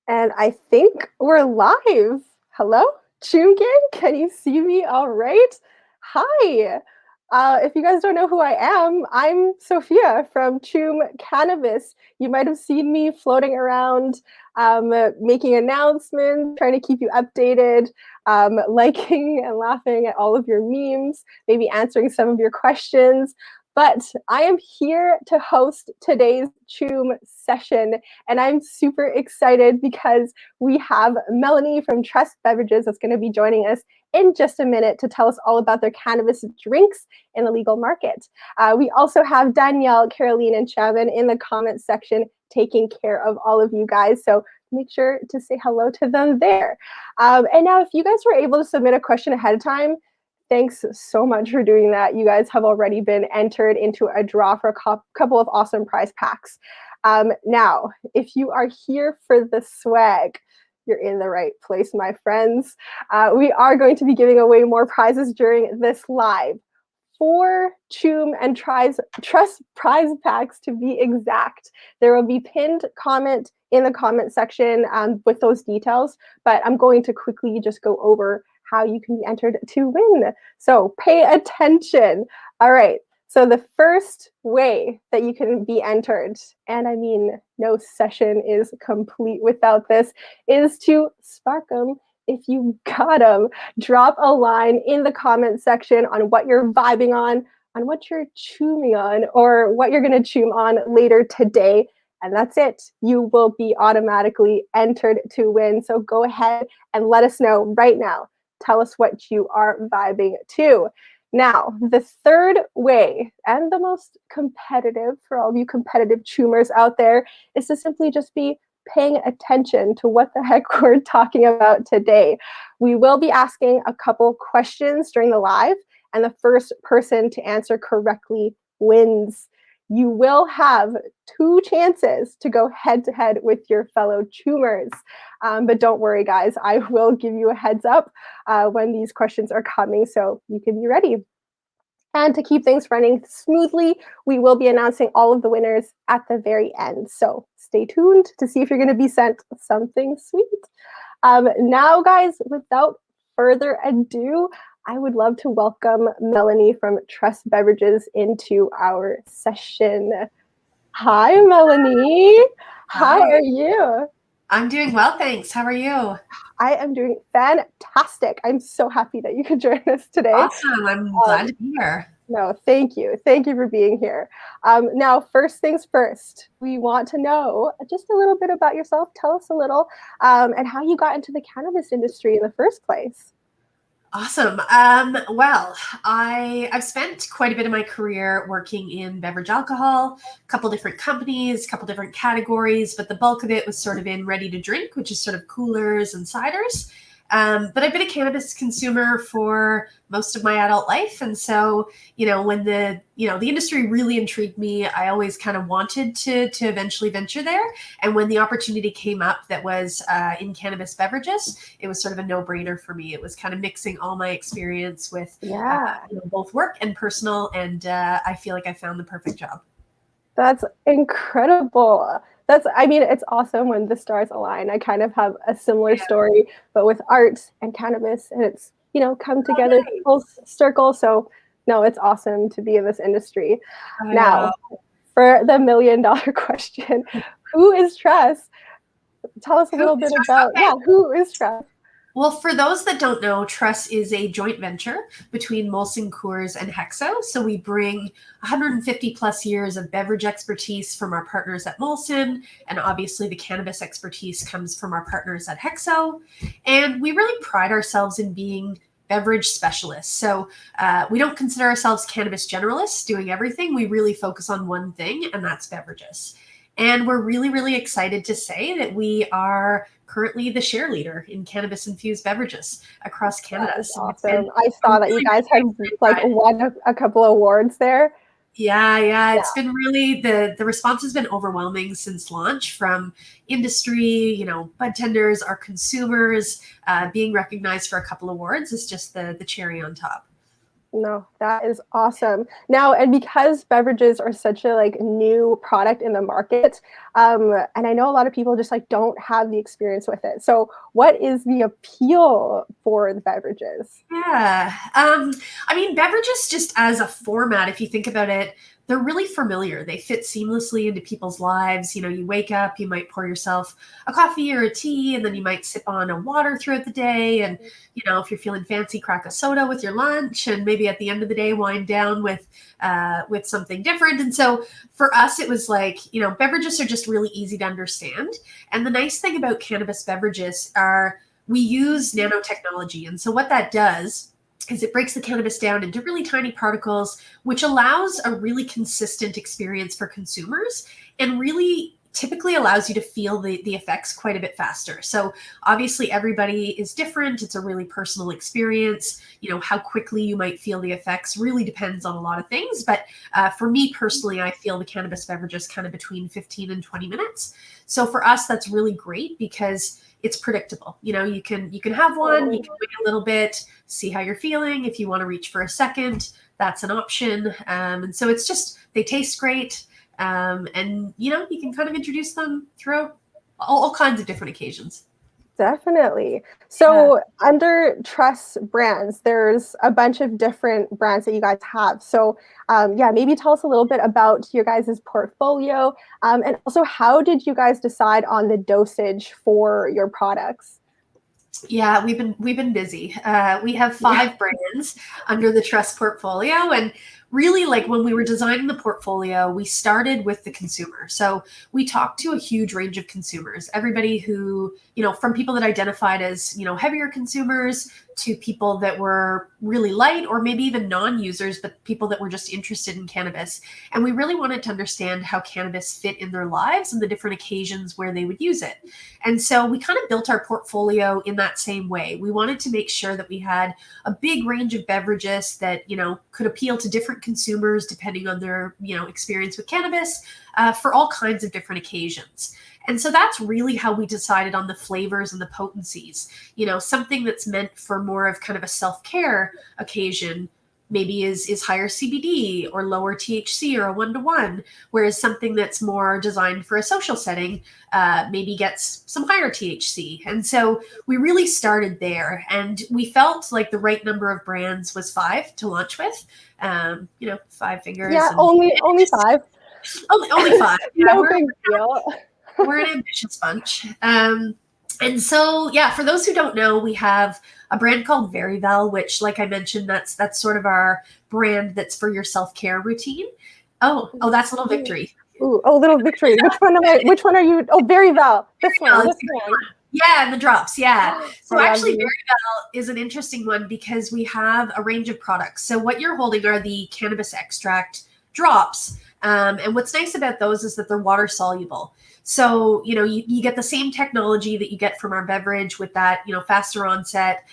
And I think we're live. Hello, Choom Gang. Can you see me all right? Hi. If you guys don't know who I am, I'm Sophia from Choom Cannabis. You might have seen me floating around, making announcements, trying to keep you updated, liking and laughing at all of your memes, maybe answering some of your questions. But I am here to host today's Choom Session, and I'm super excited because we have Melanie from Truss Beverages that's going to be joining us in just a minute to tell us all about their cannabis drinks in the legal market. We also have Danielle, Caroline, and Chavin in the comments section taking care of all of you guys. So make sure to say hello to them there. And now, if you guys were able to submit a question ahead of time, thanks so much for doing that. You guys have already been entered into a draw for a couple of awesome prize packs. Now, if you are here for the swag, you're in the right place, my friends. We are going to be giving away more prizes during this live. 4 Choom and Truss prize packs to be exact. There will be pinned comment in the comment section with those details, but I'm going to quickly just go over how you can be entered to win. So pay attention. All right. So the first way that you can be entered, and I mean no session is complete without this, is to spark them if you got them. Drop a line in the comment section on what you're vibing on what you're chooming on, or what you're going to choom on later today. And that's it. You will be automatically entered to win. So go ahead and let us know right now. Tell us what you are vibing to. Now, the third way, and the most competitive for all of you competitive choomers out there, is to simply just be paying attention to what the heck we're talking about today. We will be asking a couple questions during the live, and the first person to answer correctly wins. You will have 2 chances to go head-to-head with your fellow choomers. But don't worry, guys. I will give you a heads up when these questions are coming, so you can be ready. And to keep things running smoothly, we will be announcing all of the winners at the very end. So stay tuned to see if you're going to be sent something sweet. Now, guys, without further ado, I would love to welcome Melanie from Truss Beverages into our session. Hi, Melanie. How are you? I'm doing well, thanks. How are you? I am doing fantastic. I'm so happy that you could join us today. Awesome. I'm glad to be here. No, thank you. Thank you for being here. Now, first things first, we want to know just a little bit about yourself. Tell us a little and how you got into the cannabis industry in the first place. Awesome. Well, I've spent quite a bit of my career working in beverage alcohol, a couple different companies, a couple different categories, but the bulk of it was sort of in ready to drink, which is sort of coolers and ciders. But I've been a cannabis consumer for most of my adult life. And so, when the industry really intrigued me, I always kind of wanted to eventually venture there. And when the opportunity came up that was in cannabis beverages, it was sort of a no-brainer for me. It was kind of mixing all my experience with both work and personal. And I feel like I found the perfect job. That's incredible. It's awesome when the stars align. I kind of have a similar story, but with art and cannabis, and it's, come together full circle. So no, it's awesome to be in this industry. Now, for the $1 million question, who is Truss? Tell us a little bit about, who is Truss? Well, for those that don't know, Truss is a joint venture between Molson Coors and Hexo. So we bring 150 plus years of beverage expertise from our partners at Molson, and obviously the cannabis expertise comes from our partners at Hexo. And we really pride ourselves in being beverage specialists. So we don't consider ourselves cannabis generalists doing everything. We really focus on one thing, and that's beverages. And we're really, really excited to say that we are currently the share leader in cannabis-infused beverages across Canada. That is awesome. I saw that you guys had won a couple of awards there. Yeah. It's been really, the response has been overwhelming since launch from industry, bud tenders, our consumers. Being recognized for a couple awards is just the cherry on top. No, that is awesome. Now, and because beverages are such a like new product in the market, and I know a lot of people just like don't have the experience with it. So, what is the appeal for the beverages? Yeah. I mean, beverages just as a format, if you think about it, they're really familiar. They fit seamlessly into people's lives. You know, you wake up, you might pour yourself a coffee or a tea, and then you might sip on a water throughout the day. And, you know, if you're feeling fancy, crack a soda with your lunch, and maybe at the end of the day, wind down with something different. And so for us, it was like, you know, beverages are just really easy to understand. And the nice thing about cannabis beverages are we use nanotechnology. And so what that does is it breaks the cannabis down into really tiny particles, which allows a really consistent experience for consumers and really typically allows you to feel the effects quite a bit faster. So obviously everybody is different. It's a really personal experience. You know, how quickly you might feel the effects really depends on a lot of things. But for me personally, I feel the cannabis beverages kind of between 15 and 20 minutes. So for us, that's really great because it's predictable. You know, you can have one, you can wait a little bit, see how you're feeling. If you want to reach for a second, that's an option. And so it's just they taste great, and you know you can kind of introduce them throughout all kinds of different occasions. Definitely. Yeah. So under Truss brands, there's a bunch of different brands that you guys have. So yeah, maybe tell us a little bit about your guys' portfolio, and also how did you guys decide on the dosage for your products? Yeah, we've been busy. We have Yeah. 5 brands under the Trust portfolio, and really, like when we were designing the portfolio, we started with the consumer. So we talked to a huge range of consumers, everybody who, you know, from people that identified as, you know, heavier consumers to people that were really light or maybe even non-users, but people that were just interested in cannabis. And we really wanted to understand how cannabis fit in their lives and the different occasions where they would use it. And so we kind of built our portfolio in that same way. We wanted to make sure that we had a big range of beverages that, you know, could appeal to different consumers depending on their, you know, experience with cannabis, for all kinds of different occasions. And so that's really how we decided on the flavors and the potencies. You know, something that's meant for more of kind of a self-care occasion maybe is higher CBD or lower THC or a 1-to-1, whereas something that's more designed for a social setting maybe gets some higher THC. And so we really started there, and we felt like the right number of brands was 5 to launch with. You know, 5 fingers, Yeah, and only just five. only 5. Yeah, No we're big deal. we're an ambitious bunch. And so, yeah, for those who don't know, we have a brand called Veryvell, which, like I mentioned, that's sort of our brand that's for your self care routine. Oh, that's a little victory. Ooh, oh, little victory. Which one am I? Which one are you? Oh, very well. This one. Veryvell is This a great one. one. Yeah, and the drops. Yeah. I So love actually, these. Veryvell is an interesting one because we have a range of products. So what you're holding are the cannabis extract drops. And what's nice about those is that they're water soluble. So, you know, you get the same technology that you get from our beverage with that, you know, faster onset,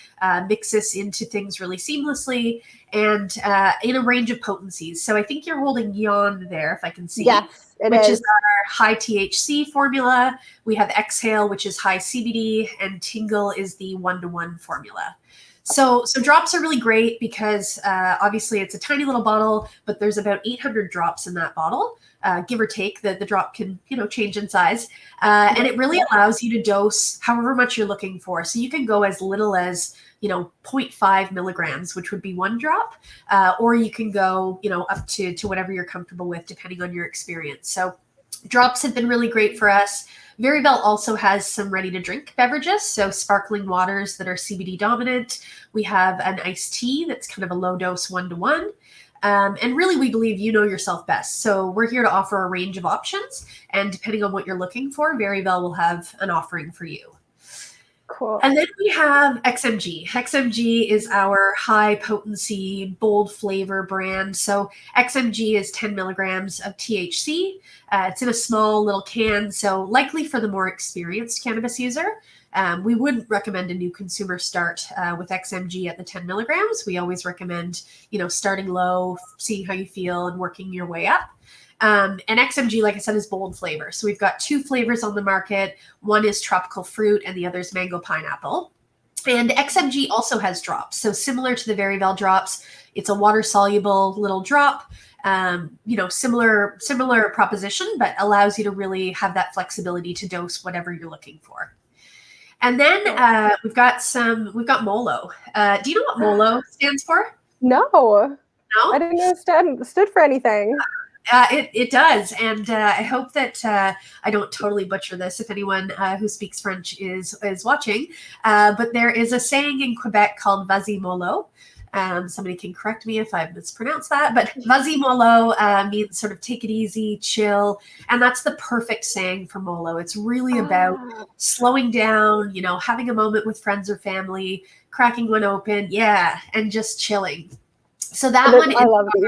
mix this into things really seamlessly and in a range of potencies. So I think you're holding Yawn there, if I can see, Yes, it which is is. our high THC formula. We have Exhale, which is high CBD, and Tingle is the 1-to-1 formula. So drops are really great because obviously it's a tiny little bottle, but there's about 800 drops in that bottle, give or take. The drop can, you know, change in size, and it really allows you to dose however much you're looking for. So you can go as little as, you know, 0.5 milligrams, which would be 1 drop, or you can go, you know, up to whatever you're comfortable with, depending on your experience. So drops have been really great for us. Veryvell also has some ready to drink beverages, so sparkling waters that are CBD dominant. We have an iced tea that's kind of a low dose 1-to-1. And really, we believe you know yourself best. So we're here to offer a range of options. And depending on what you're looking for, Veryvell will have an offering for you. Cool. And then we have XMG. XMG is our high potency, bold flavor brand. So XMG is 10 milligrams of THC. It's in a small little can, so likely for the more experienced cannabis user. We wouldn't recommend a new consumer start with XMG at the 10 milligrams. We always recommend, you know, starting low, seeing how you feel, and working your way up. And XMG, like I said, is bold flavor. So we've got 2 flavors on the market. One is tropical fruit and the other is mango pineapple. And XMG also has drops. So similar to the Veryvell drops, it's a water-soluble little drop. Similar proposition, but allows you to really have that flexibility to dose whatever you're looking for. And then we've got Mollo. Do you know what Mollo stands for? No. I No? didn't know it stood for anything. It does, and I hope that I don't totally butcher this if anyone who speaks French is watching. But there is a saying in Quebec called "vas-y mollo." Somebody can correct me if I've mispronounced that, but "vas-y mollo" means sort of take it easy, chill, and that's the perfect saying for Mollo. It's really about slowing down, having a moment with friends or family, cracking one open, and just chilling. So that one is I love these.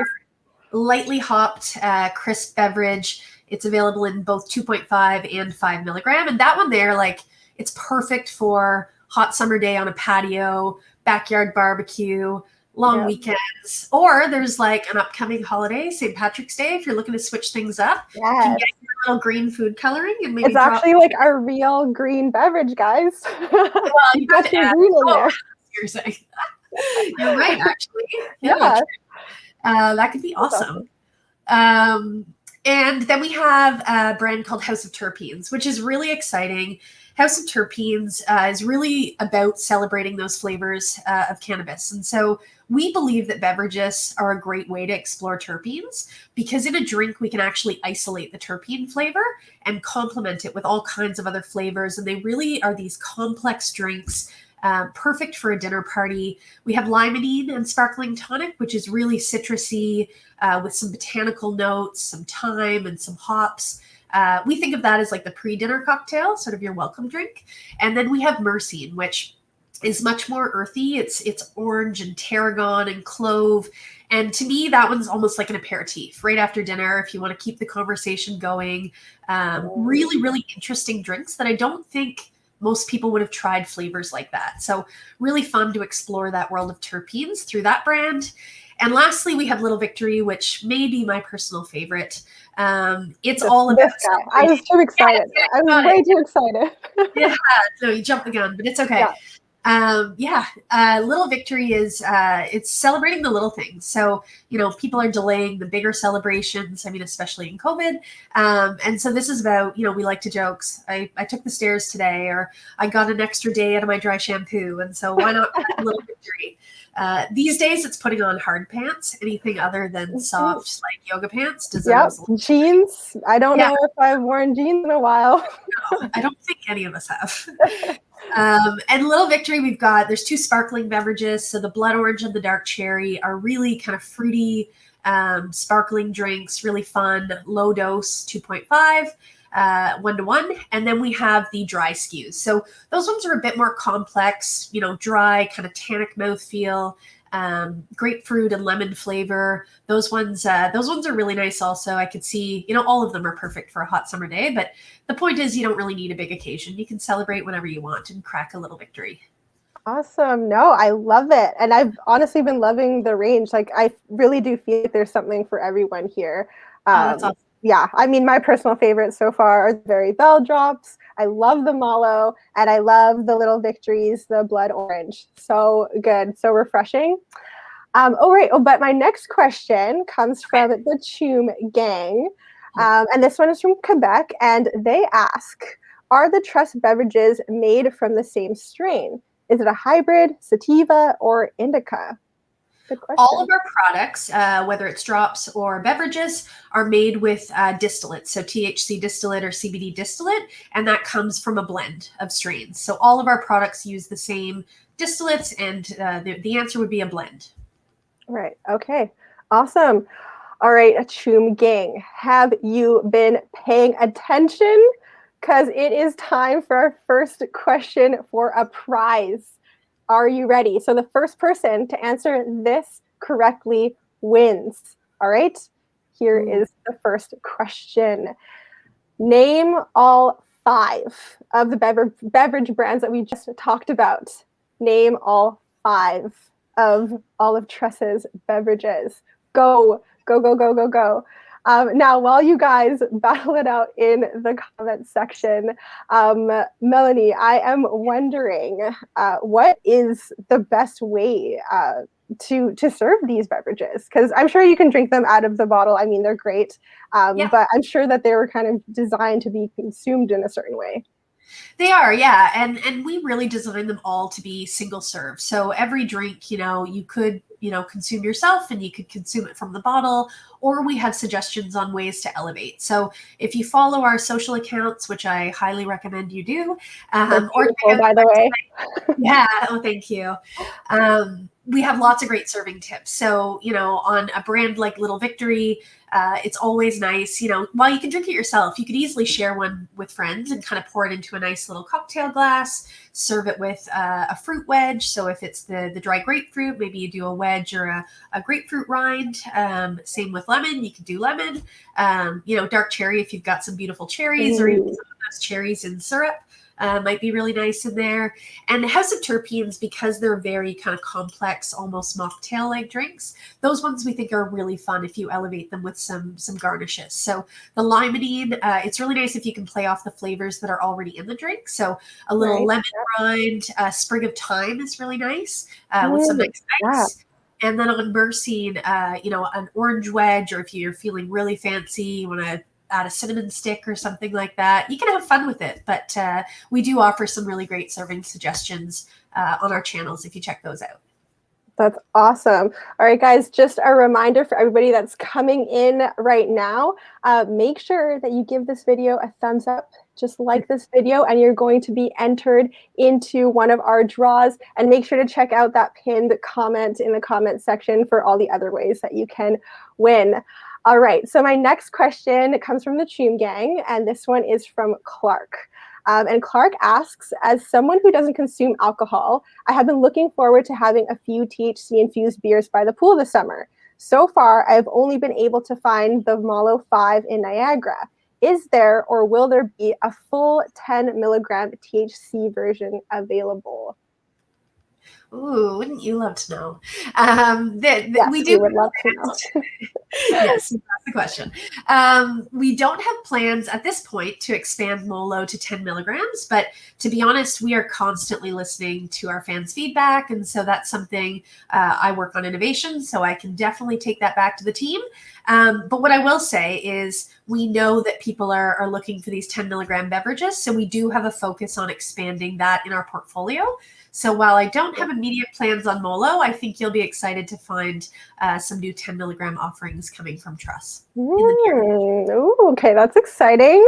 Lightly hopped, crisp beverage. It's available in both 2.5 and 5 milligram. And that one there, it's perfect for hot summer day on a patio, backyard barbecue, long weekends. Or there's an upcoming holiday, St. Patrick's Day, if you're looking to switch things up. Yes. You can get your little green food coloring and maybe it's actually like a real green beverage, guys. Well, you got your green in there. You're saying. You're right, actually. Yeah. That could be awesome. And then we have a brand called House of Terpenes, which is really exciting. House of Terpenes is really about celebrating those flavors of cannabis. And so we believe that beverages are a great way to explore terpenes, because in a drink, we can actually isolate the terpene flavor and complement it with all kinds of other flavors. And they really are these complex drinks, perfect for a dinner party. We have limonene and sparkling tonic, which is really citrusy with some botanical notes, some thyme, and some hops. We think of that as like the pre-dinner cocktail, sort of your welcome drink. And then we have myrcene, which is much more earthy. It's orange and tarragon and clove. And to me, that one's almost like an aperitif right after dinner if you want to keep the conversation going. Really, really interesting drinks that I don't think most people would have tried flavors like that. So really fun to explore that world of terpenes through that brand. And lastly, we have Little Victory, which may be my personal favorite. It's all about this guy. I was too excited. I was way too excited. No, you jumped the gun, but it's okay. Little Victory is it's celebrating the little things. So people are delaying the bigger celebrations. I mean, especially in COVID. And so this is about we like to joke. I took the stairs today, or I got an extra day out of my dry shampoo, and so why not Little Victory? These days, it's putting on hard pants. Anything other than soft, like yoga pants, deserves. Jeans. I don't know if I've worn jeans in a while. No, I don't think any of us have. And Little Victory, there's two sparkling beverages. So the blood orange and the dark cherry are really kind of fruity, sparkling drinks, really fun, low dose, 2.5. 1-to-1, and then we have the dry SKUs. So those ones are a bit more complex, dry, kind of tannic mouthfeel, grapefruit and lemon flavor. Those ones are really nice. Also, I could see, all of them are perfect for a hot summer day. But the point is, you don't really need a big occasion. You can celebrate whenever you want and crack a Little Victory. Awesome. No, I love it. And I've honestly been loving the range. I really do feel like there's something for everyone here. That's awesome. Yeah, I mean, my personal favorites so far are the Veryvell drops. I love the Mollo, and I love the Little Victories, the blood orange. So good, so refreshing. But my next question comes from the Choom gang. And this one is from Quebec, and they ask, are the Truss beverages made from the same strain? Is it a hybrid, sativa, or indica? Good question. All of our products, whether it's drops or beverages, are made with distillates, so THC distillate or CBD distillate, and that comes from a blend of strains. So all of our products use the same distillates, and the answer would be a blend. Right. Okay. Awesome. All right, Choom gang, have you been paying attention? Because it is time for our first question for a prize. Are you ready? So the first person to answer this correctly wins. All right, here is the first question. Name all 5 of the beverage brands that we just talked about. Name all 5 of all of Truss's beverages. Go, go, go, go, go, go. Now, while you guys battle it out in the comment section, Melanie, I am wondering what is the best way to serve these beverages? Because I'm sure you can drink them out of the bottle. I mean, they're great, Yeah. but I'm sure that they were kind of designed to be consumed in a certain way. They are, yeah, and we really designed them all to be single serve. So every drink, you could, consume yourself, and you could consume it from the bottle, or we have suggestions on ways to elevate. So if you follow our social accounts, which I highly recommend you do, They're or check beautiful, out by the the way. website. Yeah, oh, thank you. We have lots of great serving tips. So, on a brand like Little Victory, it's always nice, while you can drink it yourself, you could easily share one with friends and kind of pour it into a nice little cocktail glass, serve it with a fruit wedge. So if it's the dry grapefruit, maybe you do a wedge or a grapefruit rind. Same with lemon, you could do lemon, dark cherry if you've got some beautiful cherries, or even Ooh, some of those cherries in syrup. Might be really nice in there. And the House of Terpenes, because they're very kind of complex, almost mocktail-like drinks, those ones we think are really fun if you elevate them with some garnishes. So the limonene, it's really nice if you can play off the flavors that are already in the drink. So a little right. lemon rind, a sprig of thyme is really nice, with some Mm, nice yeah. ice. And then on Myrcene, an orange wedge, or if you're feeling really fancy, you want to add a cinnamon stick or something like that, you can have fun with it. But we do offer some really great serving suggestions on our channels if you check those out. That's awesome. All right, guys, just a reminder for everybody that's coming in right now, make sure that you give this video a thumbs up, just like this video, and you're going to be entered into one of our draws. And make sure to check out that pinned comment in the comment section for all the other ways that you can win. All right, so my next question comes from the Choom gang, and this one is from Clark. And Clark asks, as someone who doesn't consume alcohol, I have been looking forward to having a few THC-infused beers by the pool this summer. So far, I've only been able to find the Mollo 5 in Niagara. Is there or will there be a full 10 milligram THC version available? Ooh, wouldn't you love to know? We Yes, we do. would love to know. Yes, that's the question. We don't have plans at this point to expand Mollo to 10 milligrams, but to be honest, we are constantly listening to our fans' feedback. And so that's something I work on innovation, so I can definitely take that back to the team. But what I will say is we know that people are looking for these 10 milligram beverages. So we do have a focus on expanding that in our portfolio. So while I don't have immediate plans on Mollo, I think you'll be excited to find some new 10 milligram offerings coming from Truss in the near future. Ooh, okay, that's exciting.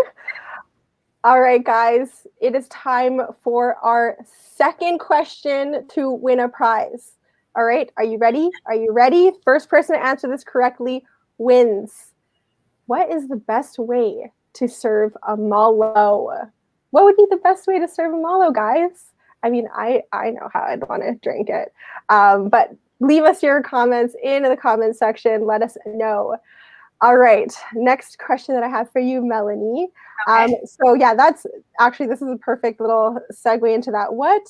All right, guys, it is time for our second question to win a prize. All right, are you ready? Are you ready? First person to answer this correctly wins. What is the best way to serve a Mollo? What would be the best way to serve a Mollo, guys? I mean, I know how I'd want to drink it, but leave us your comments in the comment section. Let us know. All right, next question that I have for you, Melanie. Okay. So yeah, that's actually, this is a perfect little segue into that. What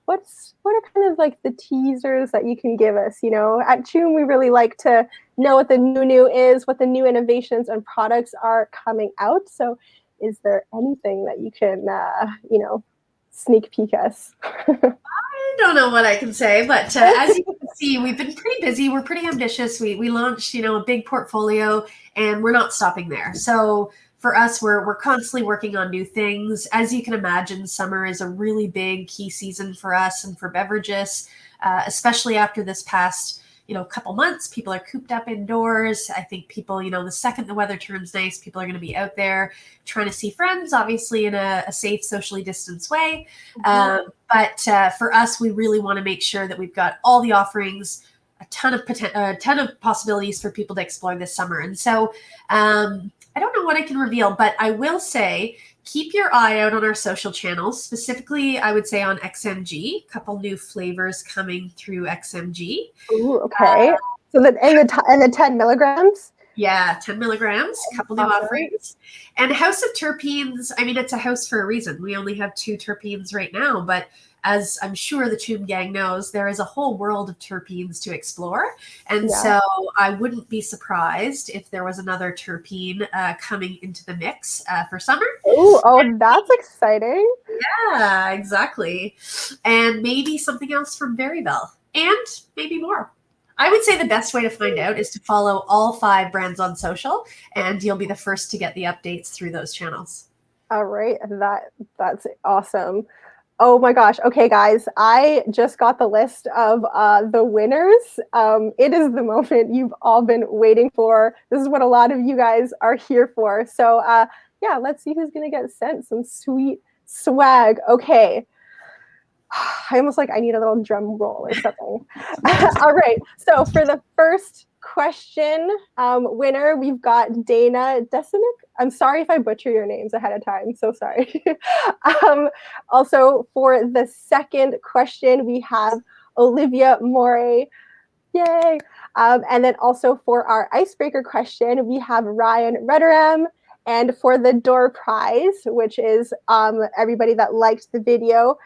are kind of like the teasers that you can give us? You know, at Choom, we really like to know what the new is, what the new innovations and products are coming out. So is there anything that you can, sneak peek us? I don't know what I can say, but as you can see, we've been pretty busy. We're pretty ambitious. We launched, a big portfolio, and we're not stopping there. So for us, we're constantly working on new things. As you can imagine, summer is a really big key season for us and for beverages, especially after this past couple months. People are cooped up indoors. I think people, the second the weather turns nice, people are going to be out there trying to see friends, obviously in a safe, socially distanced way. But for us, we really want to make sure that we've got all the offerings, a ton of possibilities for people to explore this summer. And so I don't know what I can reveal, but I will say keep your eye out on our social channels. Specifically, I would say on XMG, a couple new flavors coming through XMG. Ooh, okay. So that and the 10 milligrams. Yeah, 10 milligrams, a couple new Awesome. offerings. And House of Terpenes, I mean, it's a house for a reason. We only have 2 terpenes right now, but as I'm sure the Choom gang knows, there is a whole world of terpenes to explore. And Yeah. so I wouldn't be surprised if there was another terpene coming into the mix for summer. Oh, that's exciting. Yeah, exactly. And maybe something else from Veryvell, and maybe more. I would say the best way to find out is to follow all 5 brands on social, and you'll be the first to get the updates through those channels. All right, that's awesome. Oh my gosh. Okay, guys, I just got the list of the winners. It is the moment you've all been waiting for. This is what a lot of you guys are here for. So, yeah, let's see who's going to get sent some sweet swag. Okay. I almost like I need a little drum roll or something. All right. So, for the first question winner, we've got Dana Desinic. I'm sorry if I butcher your names ahead of time. So sorry. Also, for the second question, we have Olivia Morey. Yay. And then also for our icebreaker question, we have Ryan Rudderam. And for the door prize, which is everybody that liked the video,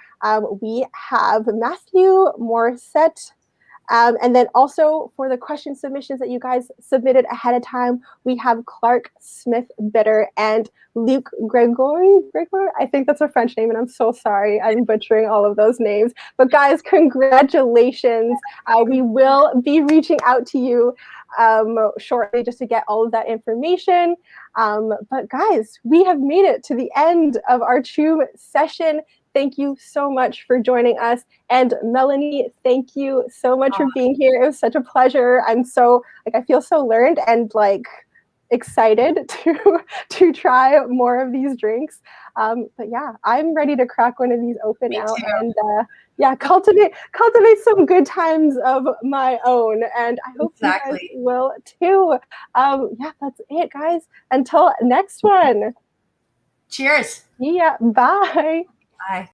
we have Matthew Morissette. And then also for the question submissions that you guys submitted ahead of time, we have Clark Smith Bitter and Luke Gregory. I think that's a French name, and I'm so sorry. I'm butchering all of those names. But guys, congratulations. We will be reaching out to you shortly just to get all of that information. But guys, we have made it to the end of our Choom session. Thank you so much for joining us. And Melanie, thank you so much for being here. It was such a pleasure. I'm so I feel so learned and excited to try more of these drinks. But yeah, I'm ready to crack one of these open Me now too. and yeah, cultivate some good times of my own. And I hope you guys Exactly. will too. Yeah, that's it, guys. Until next one. Cheers. Yeah, bye. Bye.